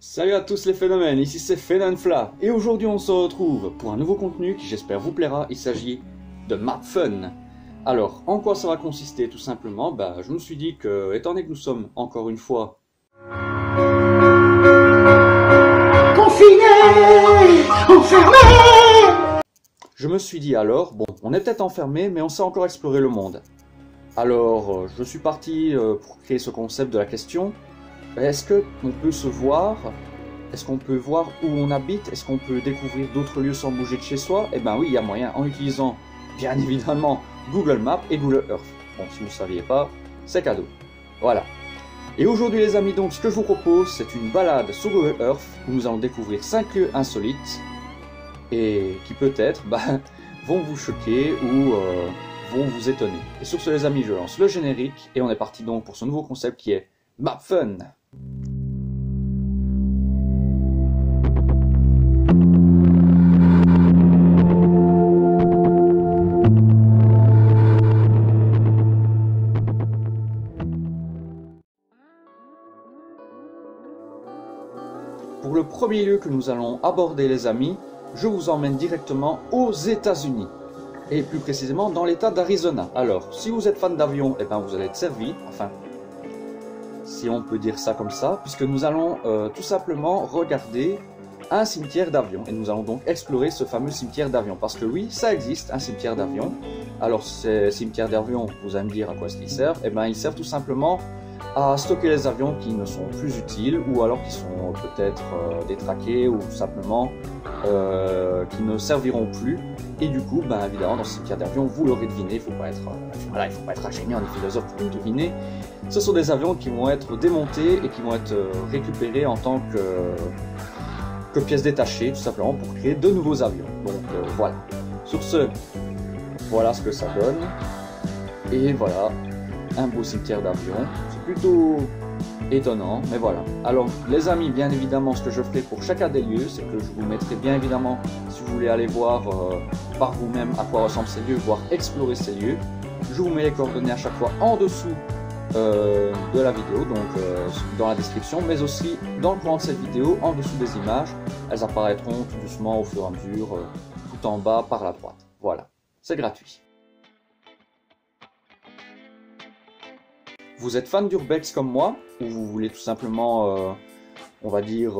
Salut à tous les phénomènes, ici c'est Phénonfla et aujourd'hui on se retrouve pour un nouveau contenu qui j'espère vous plaira. Il s'agit de Map Fun. Alors, en quoi ça va consister? Tout simplement, je me suis dit que, étant donné que nous sommes encore une fois confinés, enfermés, je me suis dit alors, bon, on est peut-être enfermé mais on sait encore explorer le monde. Alors, je suis parti pour créer ce concept de la question. Est-ce qu'on peut se voir? Est-ce qu'on peut voir où on habite? Est-ce qu'on peut découvrir d'autres lieux sans bouger de chez soi? Eh bien oui, il y a moyen en utilisant bien évidemment Google Maps et Google Earth. Bon, si vous ne saviez pas, c'est cadeau. Voilà. Et aujourd'hui les amis, donc ce que je vous propose, c'est une balade sur Google Earth où nous allons découvrir 5 lieux insolites et qui peut-être vont vous choquer ou vont vous étonner. Et sur ce les amis, je lance le générique et on est parti donc pour ce nouveau concept qui est Map Fun. Pour le premier lieu que nous allons aborder les amis, je vous emmène directement aux États-Unis. Et plus précisément dans l'état d'Arizona. Alors, si vous êtes fan d'avion, eh ben vous allez être servi, enfin, si on peut dire ça comme ça, puisque nous allons tout simplement regarder un cimetière d'avions. Et nous allons donc explorer ce fameux cimetière d'avions. Parce que oui, ça existe, un cimetière d'avions. Alors, ces cimetières d'avions, vous allez me dire à quoi est-ce qu'ils servent? Eh bien, ils servent tout simplement à stocker les avions qui ne sont plus utiles, ou alors qui sont peut-être détraqués, ou tout simplement qui ne serviront plus. Et du coup, évidemment, dans ce cimetière d'avions, vous l'aurez deviné, il faut pas être ingénieur ni philosophe pour le deviner. Ce sont des avions qui vont être démontés et qui vont être récupérés en tant que pièces détachées, tout simplement pour créer de nouveaux avions. Donc voilà. Sur ce, voilà ce que ça donne. Et voilà, un beau cimetière d'avions. C'est plutôt étonnant, mais voilà. Alors les amis, bien évidemment, ce que je ferai pour chacun des lieux, c'est que je vous mettrai bien évidemment, si vous voulez aller voir par vous-même à quoi ressemblent ces lieux, voire explorer ces lieux, je vous mets les coordonnées à chaque fois en dessous de la vidéo, donc dans la description, mais aussi dans le coin de cette vidéo, en dessous des images. Elles apparaîtront tout doucement au fur et à mesure, tout en bas par la droite. Voilà, c'est gratuit. Vous êtes fan d'urbex comme moi, ou vous voulez tout simplement, on va dire,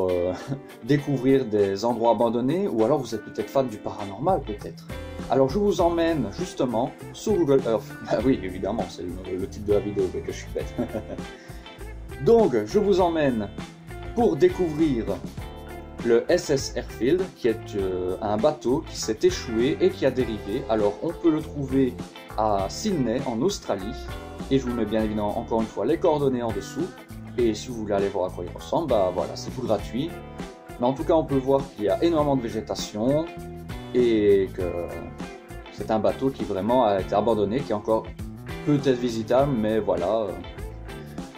découvrir des endroits abandonnés, ou alors vous êtes peut-être fan du paranormal peut-être. Alors je vous emmène justement sur Google Earth. Oui, évidemment, c'est le titre de la vidéo que je suis bête. Donc je vous emmène pour découvrir le SS Airfield, qui est un bateau qui s'est échoué et qui a dérivé. Alors on peut le trouver à Sydney en Australie. Et je vous mets bien évidemment encore une fois les coordonnées en dessous. Et si vous voulez aller voir à quoi il ressemble, voilà, c'est tout gratuit. Mais en tout cas, on peut voir qu'il y a énormément de végétation et que c'est un bateau qui vraiment a été abandonné, qui est encore peut-être visitable, mais voilà,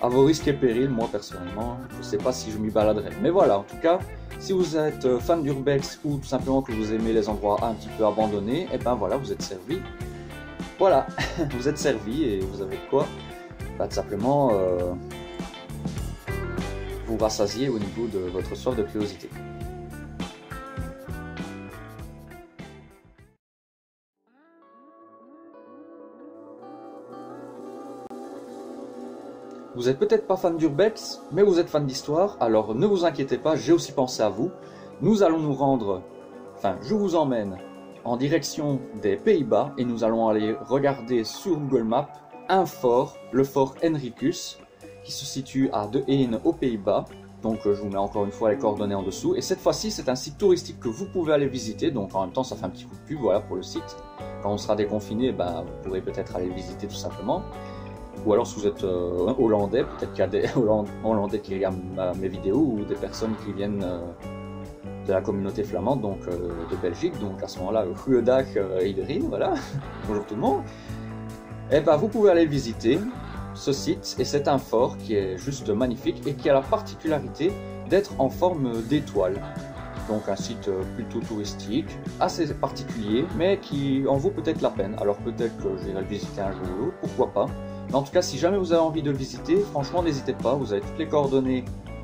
à vos risques et périls. Moi personnellement, je ne sais pas si je m'y baladerai. Mais voilà, en tout cas, si vous êtes fan d'urbex ou tout simplement que vous aimez les endroits un petit peu abandonnés, et ben voilà, vous êtes servi. Voilà, vous êtes servi et vous avez quoi? Tout simplement vous rassasier au niveau de votre soif de curiosité. Vous êtes peut-être pas fan d'urbex, mais vous êtes fan d'histoire, alors ne vous inquiétez pas, j'ai aussi pensé à vous. Nous allons nous rendre, enfin je vous emmène en direction des Pays-Bas et nous allons aller regarder sur Google Maps un fort, le fort Henricus, qui se situe à De Heene aux Pays-Bas. Donc je vous mets encore une fois les coordonnées en dessous. Et cette fois-ci, c'est un site touristique que vous pouvez aller visiter. Donc en même temps, ça fait un petit coup de pub, voilà, pour le site. Quand on sera déconfiné, vous pourrez peut-être aller le visiter tout simplement. Ou alors si vous êtes hollandais, peut-être qu'il y a des Hollandais qui regardent mes vidéos ou des personnes qui viennent de la communauté flamande, donc de Belgique, donc à ce moment-là, Goeiedag iedereen, voilà, bonjour tout le monde. Et vous pouvez aller visiter ce site, et c'est un fort qui est juste magnifique et qui a la particularité d'être en forme d'étoile. Donc un site plutôt touristique, assez particulier, mais qui en vaut peut-être la peine. Alors peut-être que j'irai le visiter un jour ou l'autre, pourquoi pas. Mais en tout cas, si jamais vous avez envie de le visiter, franchement n'hésitez pas, vous avez toutes les coordonnées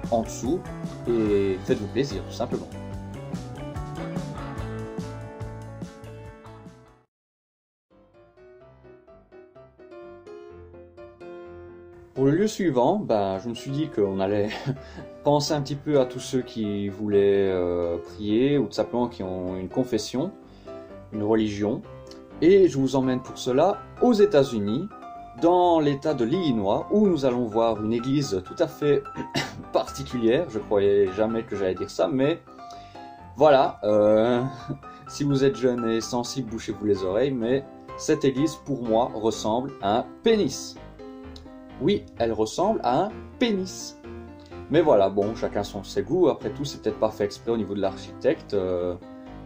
en dessous et faites-vous plaisir tout simplement. Pour le lieu suivant, ben, je me suis dit qu'on allait penser un petit peu à tous ceux qui voulaient prier ou tout simplement qui ont une confession, une religion. Et je vous emmène pour cela aux États-Unis, dans l'état de l'Illinois, où nous allons voir une église tout à fait particulière. Je croyais jamais que j'allais dire ça, mais voilà. Si vous êtes jeune et sensible, bouchez-vous les oreilles, mais cette église, pour moi, ressemble à un pénis. Oui, elle ressemble à un pénis. Mais voilà, bon, chacun ses goûts. Après tout, c'est peut-être pas fait exprès au niveau de l'architecte.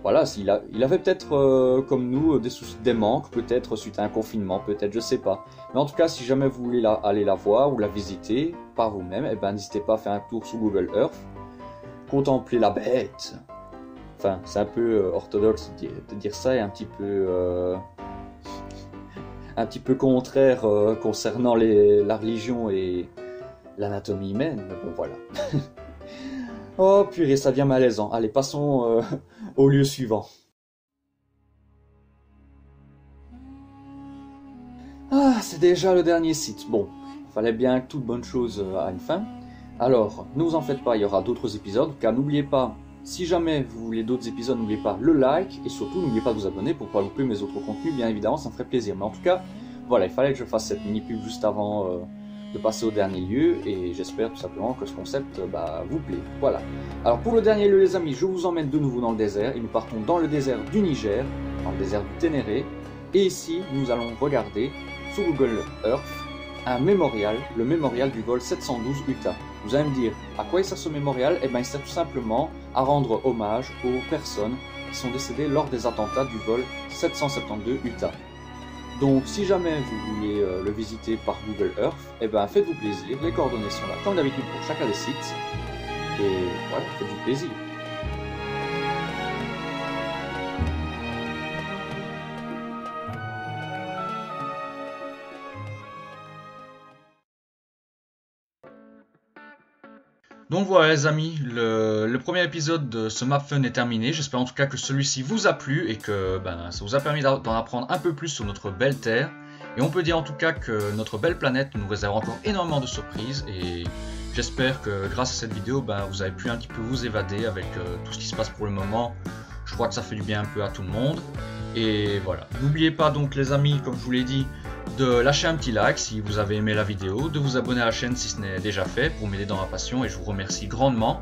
Voilà, il avait peut-être, comme nous, des soucis, des manques, peut-être suite à un confinement, peut-être, je sais pas. Mais en tout cas, si jamais vous voulez aller la voir ou la visiter par vous-même, eh ben, n'hésitez pas à faire un tour sur Google Earth. Contempler la bête. Enfin, c'est un peu orthodoxe de dire ça et un petit peu contraire concernant la religion et l'anatomie humaine, mais bon voilà. Oh purée, ça devient malaisant. Allez, passons au lieu suivant. Ah, c'est déjà le dernier site. Bon, il fallait bien que toute bonne chose a une fin. Alors, ne vous en faites pas, il y aura d'autres épisodes, car n'oubliez pas, si jamais vous voulez d'autres épisodes, n'oubliez pas le like, et surtout n'oubliez pas de vous abonner pour ne pas louper mes autres contenus, bien évidemment, ça me ferait plaisir. Mais en tout cas, voilà, il fallait que je fasse cette mini-pub juste avant de passer au dernier lieu, et j'espère tout simplement que ce concept vous plaît. Voilà. Alors pour le dernier lieu les amis, je vous emmène de nouveau dans le désert, et nous partons dans le désert du Niger, dans le désert du Ténéré, et ici nous allons regarder sur Google Earth un mémorial, le mémorial du vol 712 Utah. Vous allez me dire, à quoi il sert ce mémorial? Eh bien il sert tout simplement à rendre hommage aux personnes qui sont décédées lors des attentats du vol 772 Utah. Donc si jamais vous voulez le visiter par Google Earth, eh ben faites-vous plaisir, les coordonnées sont là comme d'habitude pour chacun des sites, et voilà, faites-vous plaisir. Donc voilà les amis, le premier épisode de ce Map Fun est terminé. J'espère en tout cas que celui-ci vous a plu et que ça vous a permis d'en apprendre un peu plus sur notre belle Terre. Et on peut dire en tout cas que notre belle planète nous réserve encore énormément de surprises. Et j'espère que grâce à cette vidéo, vous avez pu un petit peu vous évader avec tout ce qui se passe pour le moment. Je crois que ça fait du bien un peu à tout le monde. Et voilà, n'oubliez pas donc les amis, comme je vous l'ai dit, de lâcher un petit like si vous avez aimé la vidéo, de vous abonner à la chaîne si ce n'est déjà fait pour m'aider dans ma passion et je vous remercie grandement.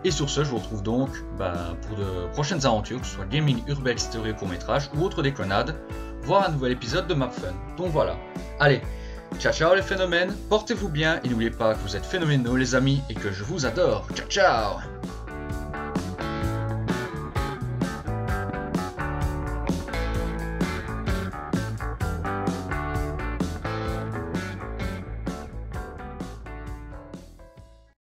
Et sur ce, je vous retrouve donc pour de prochaines aventures, que ce soit gaming, urbex, théorie, court-métrage ou autre déconnade, voire un nouvel épisode de Map Fun. Donc voilà, allez, ciao ciao les phénomènes, portez-vous bien et n'oubliez pas que vous êtes phénoménaux les amis et que je vous adore. Ciao ciao.